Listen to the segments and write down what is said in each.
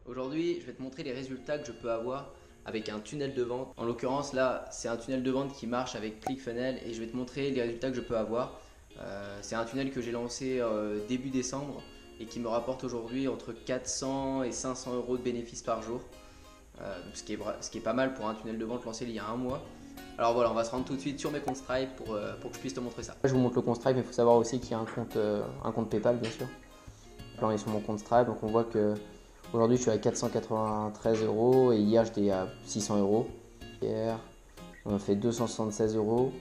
Aujourd'hui, je vais te montrer les résultats que je peux avoir avec un tunnel de vente. En l'occurrence, là, c'est un tunnel de vente qui marche avec ClickFunnels et je vais te montrer les résultats que je peux avoir. C'est un tunnel que j'ai lancé début décembre et qui me rapporte aujourd'hui entre 400 et 500 euros de bénéfices par jour. Ce qui est pas mal pour un tunnel de vente lancé il y a un mois. Alors voilà, on va se rendre tout de suite sur mes comptes Stripe pour que je puisse te montrer ça. Je vous montre le compte Stripe, mais il faut savoir aussi qu'il y a un compte PayPal bien sûr. Là on est sur mon compte Stripe, donc on voit que aujourd'hui je suis à 493 euros et hier j'étais à 600 euros. Hier on a fait 276 euros.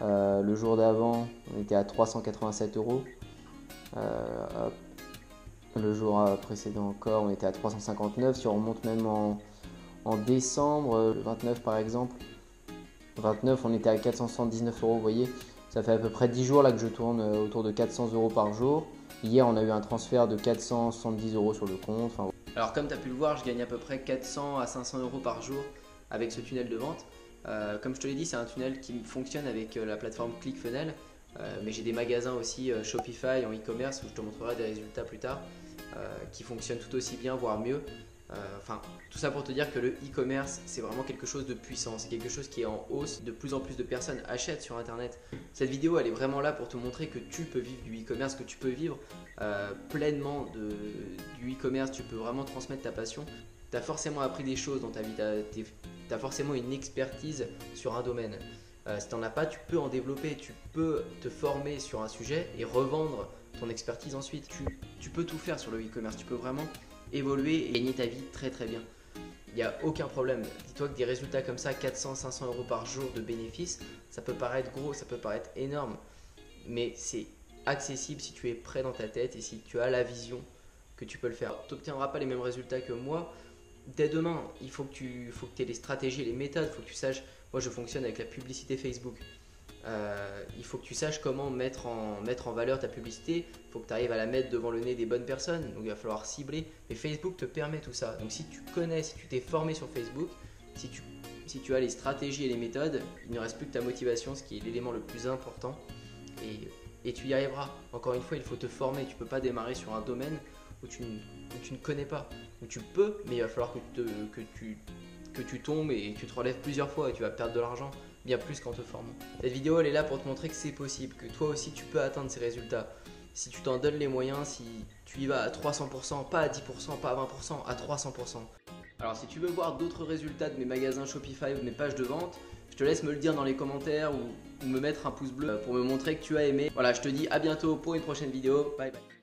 Le jour d'avant on était à 387 euros. Le jour précédent encore on était à 359. Si on remonte même en décembre, le 29 par exemple, 29 on était à 479 euros, vous voyez, ça fait à peu près 10 jours là que je tourne autour de 400 euros par jour. Hier on a eu un transfert de 470 euros sur le compte. Alors comme tu as pu le voir, je gagne à peu près 400 à 500 euros par jour avec ce tunnel de vente. Comme je te l'ai dit, c'est un tunnel qui fonctionne avec la plateforme ClickFunnels, mais j'ai des magasins aussi Shopify en e-commerce où je te montrerai des résultats plus tard qui fonctionnent tout aussi bien, voire mieux. Tout ça pour te dire que le e-commerce, c'est vraiment quelque chose de puissant, c'est quelque chose qui est en hausse, de plus en plus de personnes achètent sur internet. Cette vidéo, elle est vraiment là pour te montrer que tu peux vivre du e-commerce, que tu peux vivre pleinement du e-commerce, tu peux vraiment transmettre ta passion. Tu as forcément appris des choses dans ta vie, tu as forcément une expertise sur un domaine. Si tu n'en as pas, tu peux en développer, tu peux te former sur un sujet et revendre ton expertise ensuite. Tu peux tout faire sur le e-commerce, tu peux vraiment évoluer et gagner ta vie très très bien. Il n'y a aucun problème. Dis-toi que des résultats comme ça, 400-500 euros par jour de bénéfices, ça peut paraître gros, ça peut paraître énorme, mais c'est accessible si tu es prêt dans ta tête et si tu as la vision que tu peux le faire. Tu n'obtiendras pas les mêmes résultats que moi. Dès demain, il faut que tu aies les stratégies et les méthodes, il faut que tu saches, moi je fonctionne avec la publicité Facebook. Il faut que tu saches comment mettre en valeur ta publicité, il faut que tu arrives à la mettre devant le nez des bonnes personnes, donc il va falloir cibler. Mais Facebook te permet tout ça. Donc si tu connais, si tu t'es formé sur Facebook, si tu as les stratégies et les méthodes, il ne reste plus que ta motivation, ce qui est l'élément le plus important. Et tu y arriveras. Encore une fois, il faut te former. Tu ne peux pas démarrer sur un domaine où tu ne connais pas. Où tu peux, mais il va falloir que tu tombes et que tu te relèves plusieurs fois et tu vas perdre de l'argent. Bien plus qu'en te formant. Cette vidéo elle est là pour te montrer que c'est possible, que toi aussi tu peux atteindre ces résultats. Si tu t'en donnes les moyens, si tu y vas à 300%, pas à 10%, pas à 20%, à 300%. Alors si tu veux voir d'autres résultats de mes magasins Shopify ou de mes pages de vente, je te laisse me le dire dans les commentaires ou me mettre un pouce bleu pour me montrer que tu as aimé. Voilà, je te dis à bientôt pour une prochaine vidéo. Bye bye.